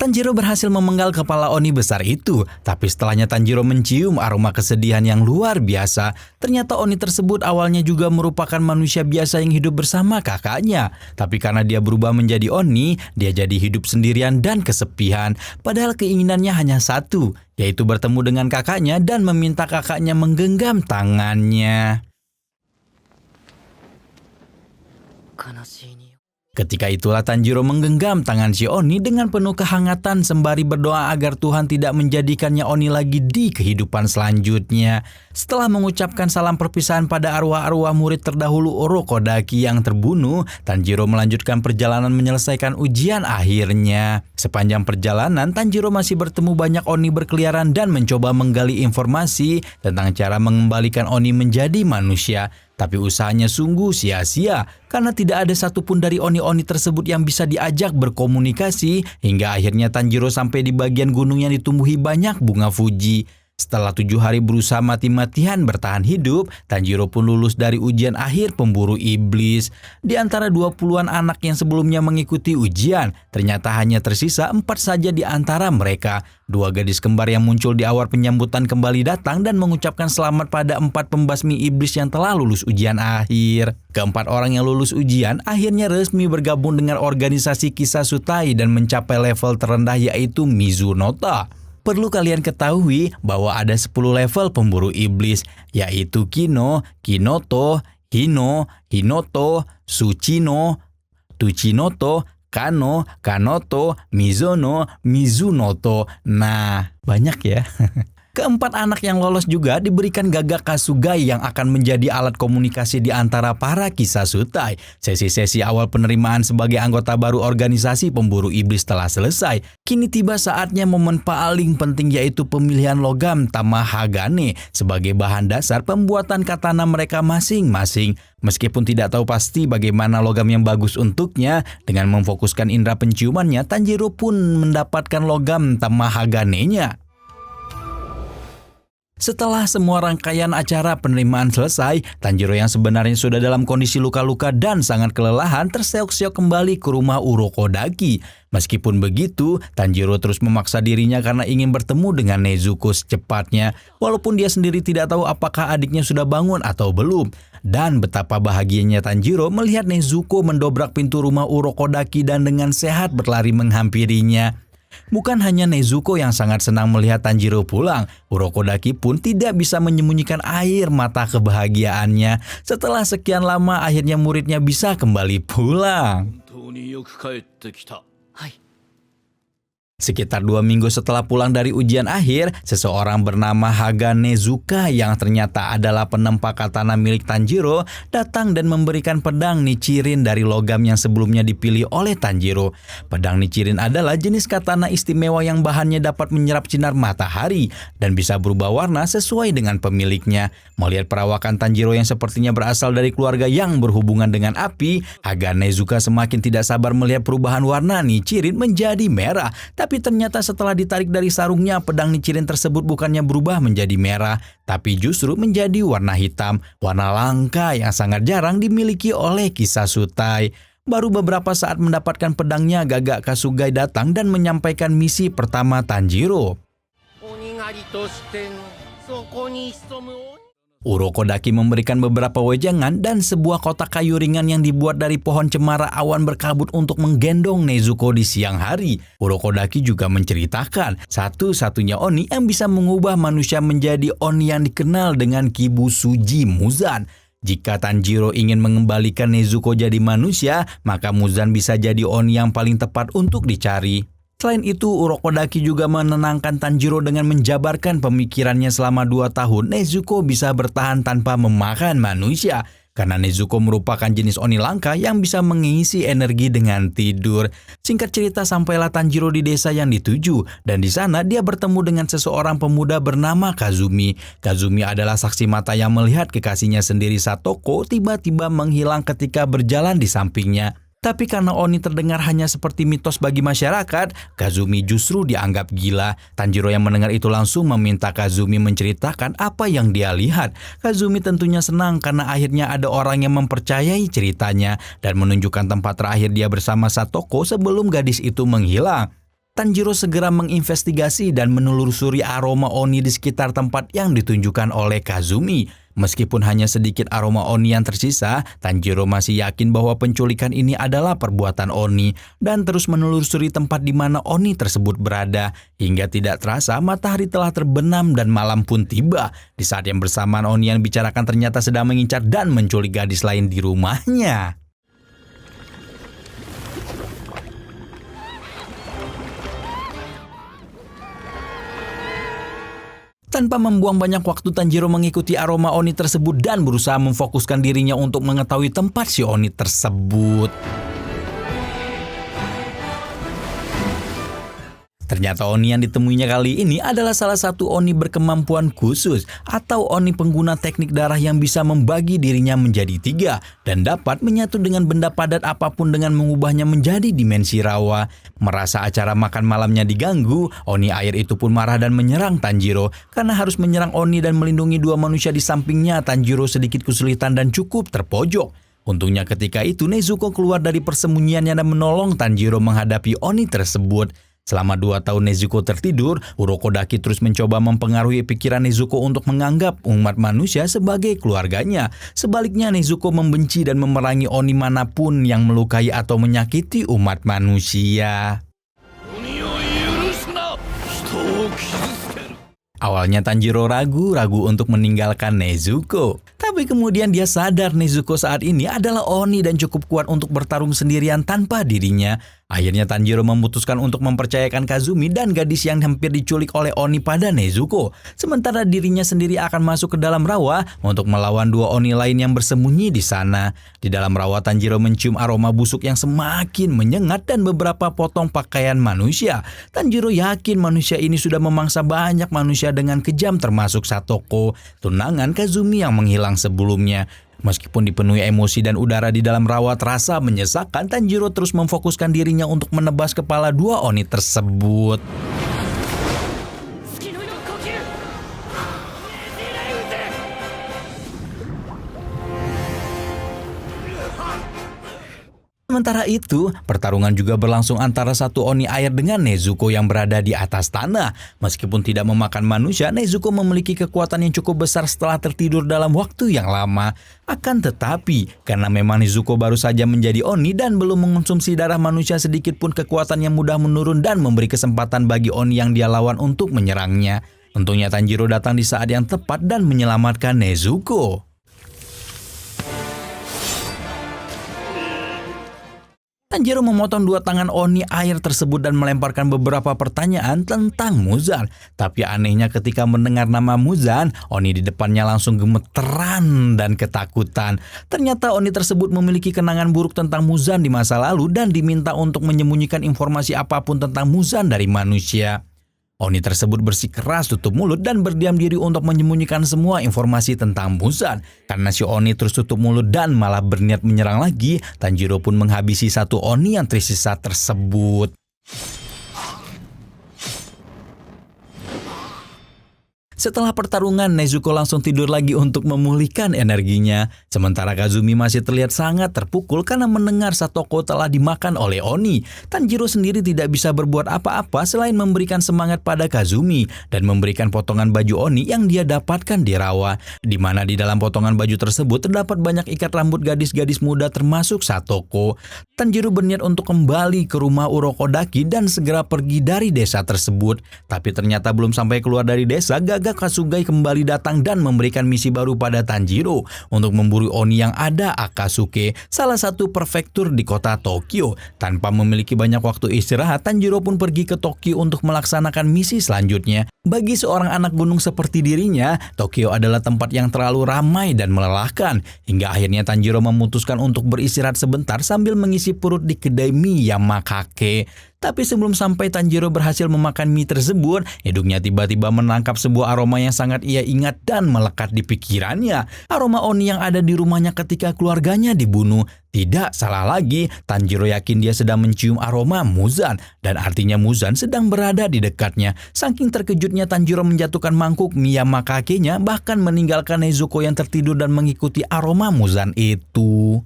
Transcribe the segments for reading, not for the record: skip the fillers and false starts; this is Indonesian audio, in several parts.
Tanjiro berhasil memenggal kepala Oni besar itu, tapi setelahnya Tanjiro mencium aroma kesedihan yang luar biasa. Ternyata Oni tersebut awalnya juga merupakan manusia biasa yang hidup bersama kakaknya. Tapi karena dia berubah menjadi Oni, dia jadi hidup sendirian dan kesepian. Padahal keinginannya hanya satu, yaitu bertemu dengan kakaknya dan meminta kakaknya menggenggam tangannya. Ketika itulah Tanjiro menggenggam tangan si Oni dengan penuh kehangatan sembari berdoa agar Tuhan tidak menjadikannya Oni lagi di kehidupan selanjutnya. Setelah mengucapkan salam perpisahan pada arwah-arwah murid terdahulu Urokodaki yang terbunuh, Tanjiro melanjutkan perjalanan menyelesaikan ujian akhirnya. Sepanjang perjalanan, Tanjiro masih bertemu banyak Oni berkeliaran dan mencoba menggali informasi tentang cara mengembalikan Oni menjadi manusia. Tapi usahanya sungguh sia-sia karena tidak ada satupun dari Oni-Oni tersebut yang bisa diajak berkomunikasi hingga akhirnya Tanjiro sampai di bagian gunung yang ditumbuhi banyak bunga Fuji. Setelah 7 hari berusaha mati-matian bertahan hidup, Tanjiro pun lulus dari ujian akhir pemburu iblis. Di antara 20-an anak yang sebelumnya mengikuti ujian, ternyata hanya tersisa 4 saja di antara mereka. 2 gadis kembar yang muncul di awal penyambutan kembali datang dan mengucapkan selamat pada 4 pembasmi iblis yang telah lulus ujian akhir. Keempat orang yang lulus ujian akhirnya resmi bergabung dengan organisasi Kisasutai dan mencapai level terendah yaitu Mizunota. Perlu kalian ketahui bahwa ada 10 level pemburu iblis, yaitu Kino, Kinoto, Hino, Hinoto, Tsuchino, Tuchinoto, Kano, Kanoto, Mizono, Mizunoto. Nah, banyak ya. Keempat anak yang lolos juga diberikan gagak Kasugai yang akan menjadi alat komunikasi di antara para Kisasutai. Sesi-sesi awal penerimaan sebagai anggota baru organisasi pemburu iblis telah selesai. Kini tiba saatnya momen paling penting yaitu pemilihan logam Tamahagane sebagai bahan dasar pembuatan katana mereka masing-masing. Meskipun tidak tahu pasti bagaimana logam yang bagus untuknya, dengan memfokuskan indera penciumannya, Tanjiro pun mendapatkan logam Tamahagane-nya. Setelah semua rangkaian acara penerimaan selesai, Tanjiro yang sebenarnya sudah dalam kondisi luka-luka dan sangat kelelahan terseok-seok kembali ke rumah Urokodaki. Meskipun begitu, Tanjiro terus memaksa dirinya karena ingin bertemu dengan Nezuko secepatnya, walaupun dia sendiri tidak tahu apakah adiknya sudah bangun atau belum. Dan betapa bahagianya Tanjiro melihat Nezuko mendobrak pintu rumah Urokodaki dan dengan sehat berlari menghampirinya. Bukan hanya Nezuko yang sangat senang melihat Tanjiro pulang, Urokodaki pun tidak bisa menyembunyikan air mata kebahagiaannya. Setelah sekian lama akhirnya muridnya bisa kembali pulang. Sekitar 2 minggu setelah pulang dari ujian akhir, seseorang bernama Haga Nezuka yang ternyata adalah penempa katana milik Tanjiro datang dan memberikan pedang Nichirin dari logam yang sebelumnya dipilih oleh Tanjiro. Pedang Nichirin adalah jenis katana istimewa yang bahannya dapat menyerap sinar matahari dan bisa berubah warna sesuai dengan pemiliknya. Melihat perawakan Tanjiro yang sepertinya berasal dari keluarga yang berhubungan dengan api, Haga Nezuka semakin tidak sabar melihat perubahan warna Nichirin menjadi merah. Tapi ternyata setelah ditarik dari sarungnya, pedang Nichirin tersebut bukannya berubah menjadi merah, tapi justru menjadi warna hitam, warna langka yang sangat jarang dimiliki oleh Kisasutai. Baru beberapa saat mendapatkan pedangnya, Gagak Kasugai datang dan menyampaikan misi pertama Tanjiro. Urokodaki memberikan beberapa wejangan dan sebuah kotak kayu ringan yang dibuat dari pohon cemara awan berkabut untuk menggendong Nezuko di siang hari. Urokodaki juga menceritakan satu-satunya Oni yang bisa mengubah manusia menjadi Oni yang dikenal dengan Kibusuji Muzan. Jika Tanjiro ingin mengembalikan Nezuko jadi manusia, maka Muzan bisa jadi Oni yang paling tepat untuk dicari. Selain itu, Urokodaki juga menenangkan Tanjiro dengan menjabarkan pemikirannya selama 2 tahun Nezuko bisa bertahan tanpa memakan manusia. Karena Nezuko merupakan jenis Oni langka yang bisa mengisi energi dengan tidur. Singkat cerita, sampailah Tanjiro di desa yang dituju, dan di sana dia bertemu dengan seseorang pemuda bernama Kazumi. Kazumi adalah saksi mata yang melihat kekasihnya sendiri Satoko tiba-tiba menghilang ketika berjalan di sampingnya. Tapi karena Oni terdengar hanya seperti mitos bagi masyarakat, Kazumi justru dianggap gila. Tanjiro yang mendengar itu langsung meminta Kazumi menceritakan apa yang dia lihat. Kazumi tentunya senang karena akhirnya ada orang yang mempercayai ceritanya dan menunjukkan tempat terakhir dia bersama Satoko sebelum gadis itu menghilang. Tanjiro segera menginvestigasi dan menelusuri aroma oni di sekitar tempat yang ditunjukkan oleh Kazumi. Meskipun hanya sedikit aroma oni yang tersisa, Tanjiro masih yakin bahwa penculikan ini adalah perbuatan oni dan terus menelusuri tempat di mana oni tersebut berada. Hingga tidak terasa matahari telah terbenam dan malam pun tiba. Di saat yang bersamaan oni yang bicarakan ternyata sedang mengincar dan menculik gadis lain di rumahnya. Tanpa membuang banyak waktu, Tanjiro mengikuti aroma oni tersebut dan berusaha memfokuskan dirinya untuk mengetahui tempat si oni tersebut. Ternyata oni yang ditemuinya kali ini adalah salah satu oni berkemampuan khusus atau oni pengguna teknik darah yang bisa membagi dirinya menjadi 3 dan dapat menyatu dengan benda padat apapun dengan mengubahnya menjadi dimensi rawa. Merasa acara makan malamnya diganggu, oni air itu pun marah dan menyerang Tanjiro. Karena harus menyerang oni dan melindungi 2 manusia di sampingnya, Tanjiro sedikit kesulitan dan cukup terpojok. Untungnya ketika itu Nezuko keluar dari persembunyiannya dan menolong Tanjiro menghadapi oni tersebut. Selama 2 tahun Nezuko tertidur, Urokodaki terus mencoba mempengaruhi pikiran Nezuko untuk menganggap umat manusia sebagai keluarganya. Sebaliknya Nezuko membenci dan memerangi oni manapun yang melukai atau menyakiti umat manusia. Awalnya Tanjiro ragu untuk meninggalkan Nezuko. Tapi kemudian dia sadar Nezuko saat ini adalah oni dan cukup kuat untuk bertarung sendirian tanpa dirinya. Akhirnya Tanjiro memutuskan untuk mempercayakan Kazumi dan gadis yang hampir diculik oleh oni pada Nezuko. Sementara dirinya sendiri akan masuk ke dalam rawa untuk melawan 2 oni lain yang bersembunyi di sana. Di dalam rawa Tanjiro mencium aroma busuk yang semakin menyengat dan beberapa potong pakaian manusia. Tanjiro yakin manusia ini sudah memangsa banyak manusia dengan kejam termasuk Satoko, tunangan Kazumi yang menghilang sebelumnya. Meskipun dipenuhi emosi dan udara di dalam rawa terasa menyesakan, Tanjiro terus memfokuskan dirinya untuk menebas kepala 2 oni tersebut. Sementara itu, pertarungan juga berlangsung antara satu oni air dengan Nezuko yang berada di atas tanah. Meskipun tidak memakan manusia, Nezuko memiliki kekuatan yang cukup besar setelah tertidur dalam waktu yang lama. Akan tetapi, karena memang Nezuko baru saja menjadi oni dan belum mengonsumsi darah manusia sedikit pun, kekuatannya mudah menurun dan memberi kesempatan bagi oni yang dia lawan untuk menyerangnya. Untungnya Tanjiro datang di saat yang tepat dan menyelamatkan Nezuko. Tanjiro memotong 2 tangan oni air tersebut dan melemparkan beberapa pertanyaan tentang Muzan. Tapi anehnya ketika mendengar nama Muzan, oni di depannya langsung gemeteran dan ketakutan. Ternyata oni tersebut memiliki kenangan buruk tentang Muzan di masa lalu dan diminta untuk menyembunyikan informasi apapun tentang Muzan dari manusia. Oni tersebut bersikeras tutup mulut dan berdiam diri untuk menyembunyikan semua informasi tentang Muzan. Karena si oni terus tutup mulut dan malah berniat menyerang lagi, Tanjiro pun menghabisi satu oni yang tersisa tersebut. Setelah pertarungan, Nezuko langsung tidur lagi untuk memulihkan energinya. Sementara Kazumi masih terlihat sangat terpukul karena mendengar Satoko telah dimakan oleh oni. Tanjiro sendiri tidak bisa berbuat apa-apa selain memberikan semangat pada Kazumi dan memberikan potongan baju oni yang dia dapatkan di rawa. Di mana di dalam potongan baju tersebut terdapat banyak ikat rambut gadis-gadis muda termasuk Satoko. Tanjiro berniat untuk kembali ke rumah Urokodaki dan segera pergi dari desa tersebut. Tapi ternyata belum sampai keluar dari desa, Gaga Kasugai kembali datang dan memberikan misi baru pada Tanjiro untuk memburu oni yang ada Akatsuki, salah satu prefektur di kota Tokyo. Tanpa memiliki banyak waktu istirahat, Tanjiro pun pergi ke Tokyo untuk melaksanakan misi selanjutnya. Bagi seorang anak gunung seperti dirinya, Tokyo adalah tempat yang terlalu ramai dan melelahkan. Hingga akhirnya Tanjiro memutuskan untuk beristirahat sebentar sambil mengisi perut di kedai mie Yamakake. Tapi sebelum sampai Tanjiro berhasil memakan mie tersebut, hidungnya tiba-tiba menangkap sebuah aroma yang sangat ia ingat dan melekat di pikirannya. Aroma oni yang ada di rumahnya ketika keluarganya dibunuh. Tidak salah lagi, Tanjiro yakin dia sedang mencium aroma Muzan, dan artinya Muzan sedang berada di dekatnya. Saking terkejutnya Tanjiro menjatuhkan mangkuk mie Yamakake-nya, bahkan meninggalkan Nezuko yang tertidur dan mengikuti aroma Muzan itu.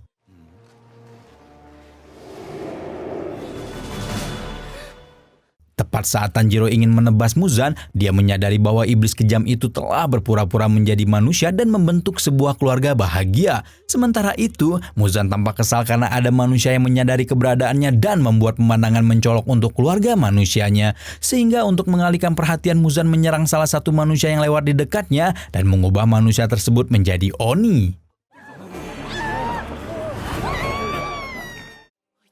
Tepat saat Tanjiro ingin menebas Muzan, dia menyadari bahwa iblis kejam itu telah berpura-pura menjadi manusia dan membentuk sebuah keluarga bahagia. Sementara itu, Muzan tampak kesal karena ada manusia yang menyadari keberadaannya dan membuat pemandangan mencolok untuk keluarga manusianya. Sehingga untuk mengalihkan perhatian, Muzan menyerang salah satu manusia yang lewat di dekatnya dan mengubah manusia tersebut menjadi Oni.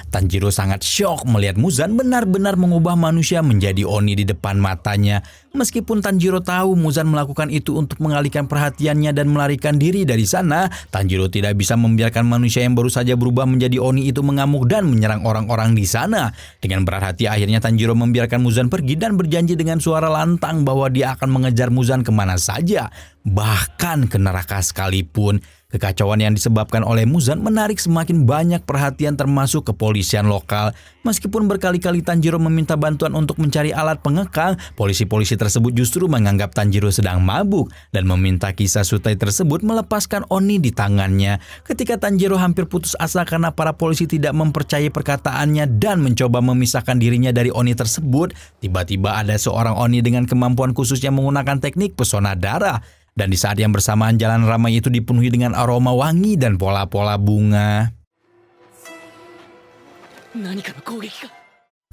Tanjiro sangat syok melihat Muzan benar-benar mengubah manusia menjadi Oni di depan matanya. Meskipun Tanjiro tahu Muzan melakukan itu untuk mengalihkan perhatiannya dan melarikan diri dari sana, Tanjiro tidak bisa membiarkan manusia yang baru saja berubah menjadi Oni itu mengamuk dan menyerang orang-orang di sana. Dengan berat hati akhirnya Tanjiro membiarkan Muzan pergi dan berjanji dengan suara lantang bahwa dia akan mengejar Muzan kemana saja, bahkan ke neraka sekalipun. Kekacauan yang disebabkan oleh Muzan menarik semakin banyak perhatian termasuk kepolisian lokal. Meskipun berkali-kali Tanjiro meminta bantuan untuk mencari alat pengekang, polisi-polisi tersebut justru menganggap Tanjiro sedang mabuk dan meminta Kisasutai tersebut melepaskan Oni di tangannya. Ketika Tanjiro hampir putus asa karena para polisi tidak mempercayai perkataannya dan mencoba memisahkan dirinya dari Oni tersebut, tiba-tiba ada seorang Oni dengan kemampuan khusus yang menggunakan teknik pesona darah. Dan di saat yang bersamaan jalan ramai itu dipenuhi dengan aroma wangi dan pola-pola bunga.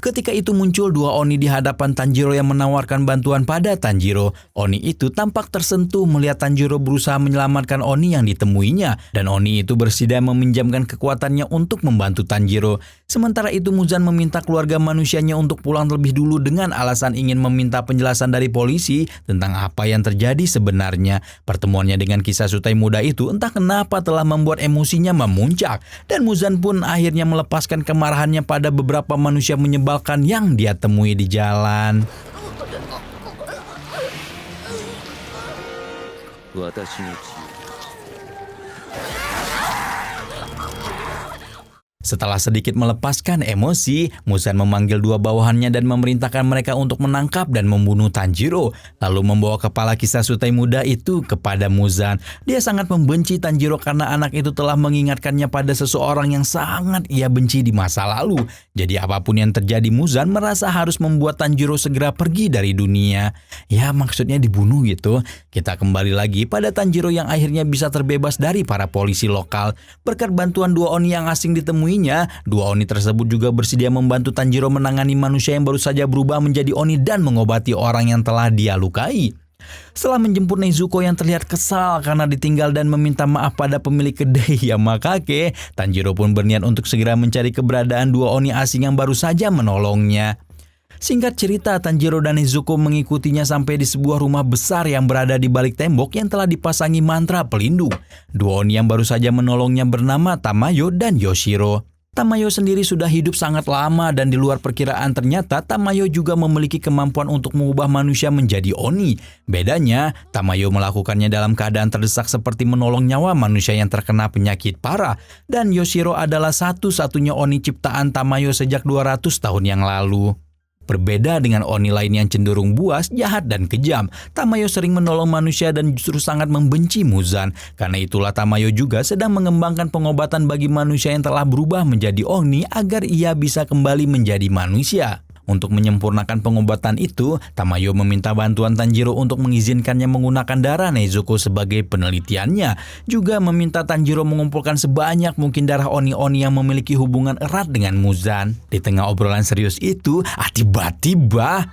Ketika itu muncul dua Oni di hadapan Tanjiro yang menawarkan bantuan pada Tanjiro. Oni itu tampak tersentuh melihat Tanjiro berusaha menyelamatkan Oni yang ditemuinya. Dan Oni itu bersedia meminjamkan kekuatannya untuk membantu Tanjiro. Sementara itu Muzan meminta keluarga manusianya untuk pulang terlebih dulu dengan alasan ingin meminta penjelasan dari polisi tentang apa yang terjadi sebenarnya. Pertemuannya dengan Kisasutai muda itu entah kenapa telah membuat emosinya memuncak. Dan Muzan pun akhirnya melepaskan kemarahannya pada beberapa manusia menyebalkan yang dia temui di jalan. Setelah sedikit melepaskan emosi, Muzan memanggil dua bawahannya dan memerintahkan mereka untuk menangkap dan membunuh Tanjiro. Lalu membawa kepala Kisasutai muda itu kepada Muzan. Dia sangat membenci Tanjiro karena anak itu telah mengingatkannya pada seseorang yang sangat ia benci di masa lalu. Jadi apapun yang terjadi, Muzan merasa harus membuat Tanjiro segera pergi dari dunia. Ya, maksudnya dibunuh gitu. Kita kembali lagi pada Tanjiro yang akhirnya bisa terbebas dari para polisi lokal. Berkat bantuan dua Oni yang asing ditemui, dua Oni tersebut juga bersedia membantu Tanjiro menangani manusia yang baru saja berubah menjadi Oni dan mengobati orang yang telah dia lukai. Setelah menjemput Nezuko yang terlihat kesal karena ditinggal dan meminta maaf pada pemilik kedai Yamakake, Tanjiro pun berniat untuk segera mencari keberadaan dua Oni asing yang baru saja menolongnya. Singkat cerita, Tanjiro dan Nezuko mengikutinya sampai di sebuah rumah besar yang berada di balik tembok yang telah dipasangi mantra pelindung. Dua Oni yang baru saja menolongnya bernama Tamayo dan Yoshiro. Tamayo sendiri sudah hidup sangat lama dan di luar perkiraan ternyata Tamayo juga memiliki kemampuan untuk mengubah manusia menjadi Oni. Bedanya, Tamayo melakukannya dalam keadaan terdesak seperti menolong nyawa manusia yang terkena penyakit parah. Dan Yoshiro adalah satu-satunya Oni ciptaan Tamayo sejak 200 tahun yang lalu. Berbeda dengan Oni lain yang cenderung buas, jahat, dan kejam, Tamayo sering menolong manusia dan justru sangat membenci Muzan. Karena itulah Tamayo juga sedang mengembangkan pengobatan bagi manusia yang telah berubah menjadi Oni agar ia bisa kembali menjadi manusia. Untuk menyempurnakan pengobatan itu, Tamayo meminta bantuan Tanjiro untuk mengizinkannya menggunakan darah Nezuko sebagai penelitiannya. Juga meminta Tanjiro mengumpulkan sebanyak mungkin darah Oni-Oni yang memiliki hubungan erat dengan Muzan. Di tengah obrolan serius itu, tiba-tiba